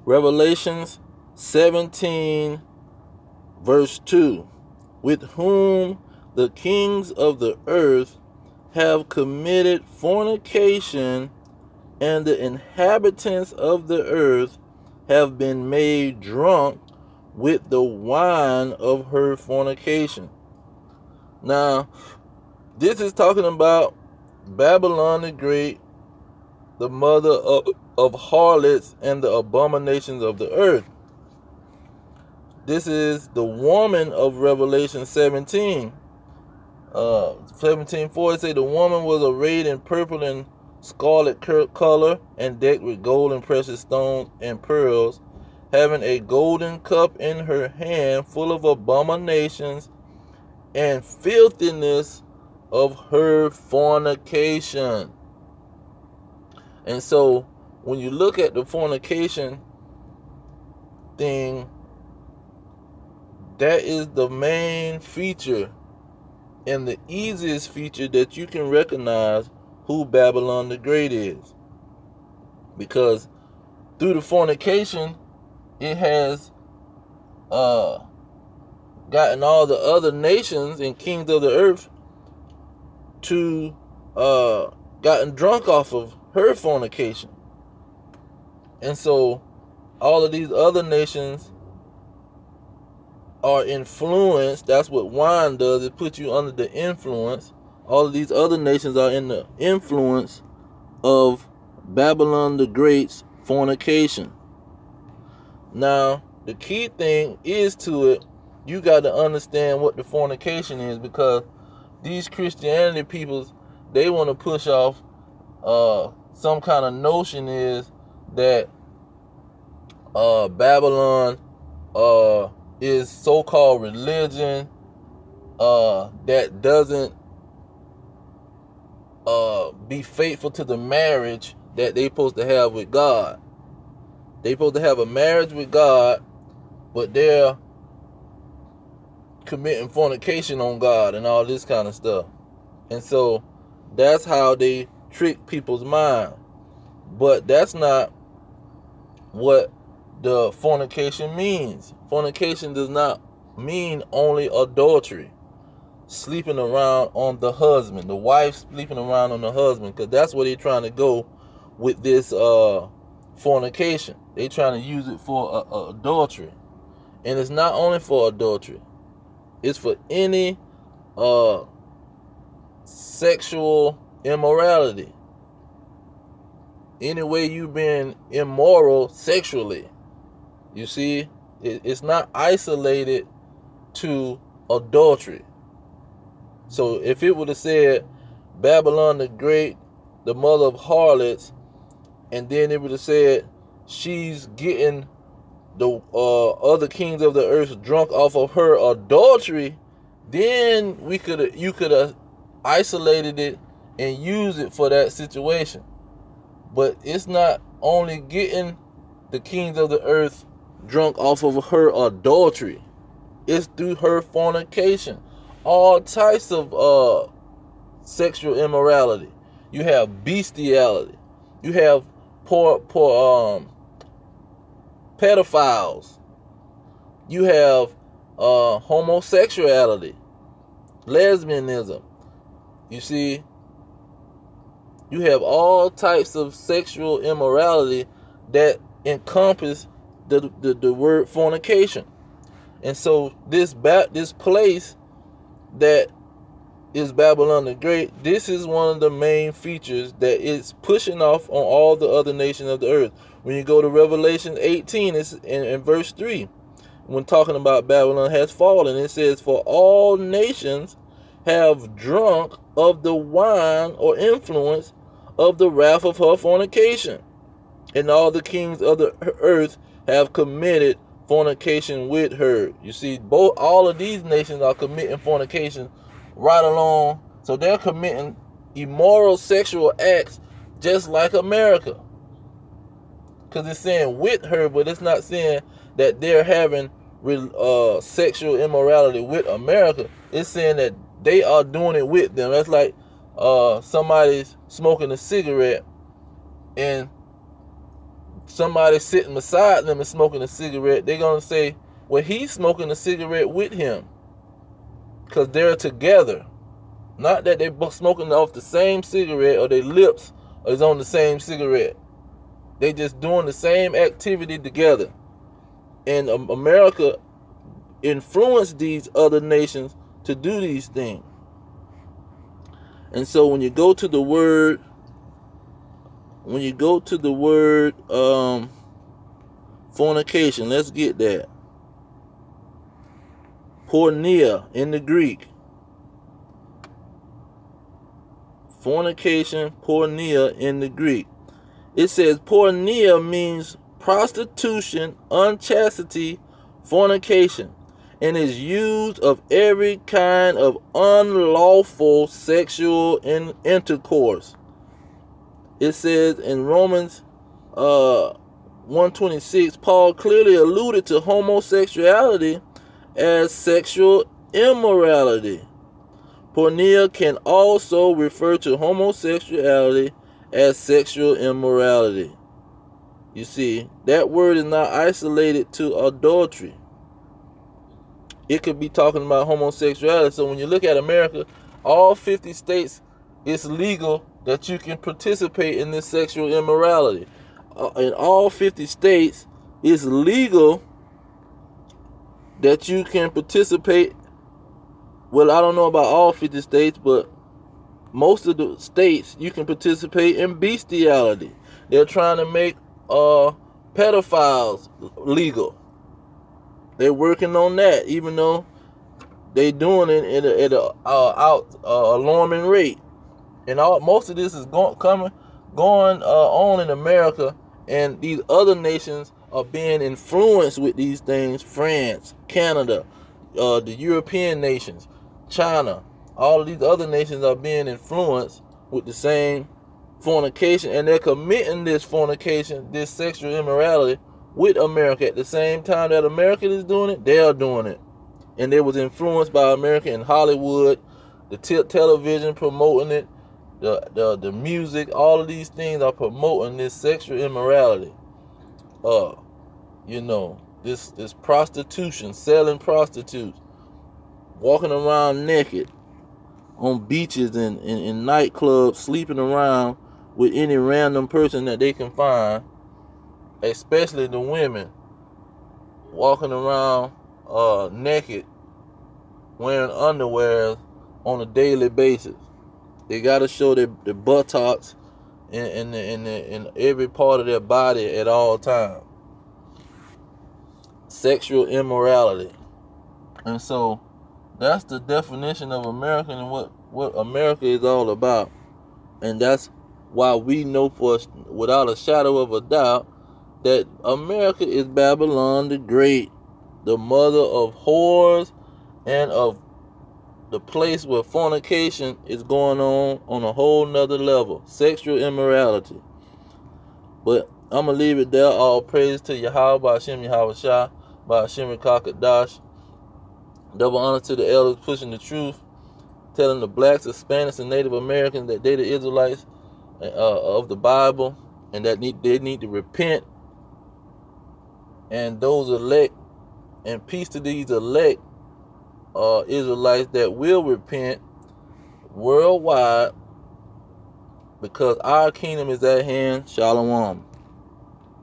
Revelations 17 verse 2. With whom the kings of the earth have committed fornication, and the inhabitants of the earth have been made drunk with the wine of her fornication. Now, this is talking about Babylon the Great, the mother of harlots and the abominations of the earth. This is the woman of Revelation 17. 17:4, it say the woman was arrayed in purple and scarlet color and decked with gold and precious stones and pearls, having a golden cup in her hand full of abominations and filthiness of her fornication. And so when you look at the fornication thing, that is the main feature and the easiest feature that you can recognize who Babylon the Great is. Because through the fornication, it has gotten all the other nations and kings of the earth to gotten drunk off of her fornication. And so all of these other nations are influenced. That's what wine does. It puts you under the influence. All of these other nations are in the influence of Babylon the Great's fornication. Now, the key thing is to it, you got to understand what the fornication is, because these Christianity peoples, they want to push off some kind of notion is that Babylon is so-called religion that doesn't be faithful to the marriage that they supposed to have with God. They supposed to have a marriage with God, but they're committing fornication on God and all this kind of stuff. And so that's how they trick people's mind. But that's not what the fornication means. Fornication does not mean only adultery, sleeping around on the husband, the wife sleeping around on the husband, because that's where they're trying to go with this fornication. They're trying to use it for adultery. And it's not only for adultery, it's for any sexual immorality. Any way you've been immoral sexually. You see, it's not isolated to adultery. So if it would have said Babylon the Great, the mother of harlots, and then it would have said she's getting the other kings of the earth drunk off of her adultery, then you could have isolated it and used it for that situation. But it's not only getting the kings of the earth drunk off of her adultery, it's through her fornication. All types of sexual immorality. You have bestiality. You have poor pedophiles. You have homosexuality, lesbianism. You see, you have all types of sexual immorality that encompass the word fornication. And so this place that is Babylon the Great, this is one of the main features that it's pushing off on all the other nations of the earth. When you go to Revelation 18, it's in verse 3, when talking about Babylon has fallen, it says, for all nations have drunk of the wine or influence of the wrath of her fornication, and all the kings of the earth have committed fornication with her. You see, all of these nations are committing fornication right along. So they're committing immoral sexual acts just like America. Because it's saying with her, but it's not saying that they're having sexual immorality with America. It's saying that they are doing it with them. That's like somebody's smoking a cigarette and somebody sitting beside them and smoking a cigarette, they're going to say, well, he's smoking a cigarette with him, because they're together. Not that they're smoking off the same cigarette or their lips is on the same cigarette. They just doing the same activity together. And America influenced these other nations to do these things. And so when you go to the word, fornication, let's get that. Pornea in the Greek. Fornication, pornea in the Greek. It says pornea means prostitution, unchastity, fornication, and is used of every kind of unlawful sexual intercourse. It says in Romans 1:26, Paul clearly alluded to homosexuality as sexual immorality. Pornea can also refer to homosexuality as sexual immorality. You see, that word is not isolated to adultery. It could be talking about homosexuality. So when you look at America, all 50 states, it's legal that you can participate in this sexual immorality. In all 50 states, it's legal that you can participate. Well, I don't know about all 50 states, but most of the states, you can participate in bestiality. They're trying to make pedophiles legal. They're working on that, even though they're doing it at an alarming rate. And most of this is going on in America, and these other nations are being influenced with these things. France, Canada, the European nations, China, all of these other nations are being influenced with the same fornication, and they're committing this fornication, this sexual immorality with America. At the same time that America is doing it, they are doing it. And they was influenced by America in Hollywood, the television promoting it, the music, all of these things are promoting this sexual immorality. This prostitution, selling prostitutes, walking around naked on beaches and in nightclubs, sleeping around with any random person that they can find, especially the women, walking around naked, wearing underwear on a daily basis. They got to show their buttocks in every part of their body at all times. Sexual immorality. And so that's the definition of American and what America is all about. And that's why we know without a shadow of a doubt that America is Babylon the Great, the mother of whores and of the place where fornication is going on a whole nother level. Sexual immorality. But I'm going to leave it there. All praise to Yahweh, Ba'ashem Yahweh Shah, Ba'ashem Rekakadash. Double honor to the elders pushing the truth, telling the blacks, Hispanics, and Native Americans that they the Israelites of the Bible, and that they need to repent. And those elect, and peace to these elect Israelites that will repent worldwide, because our kingdom is at hand. Shalom.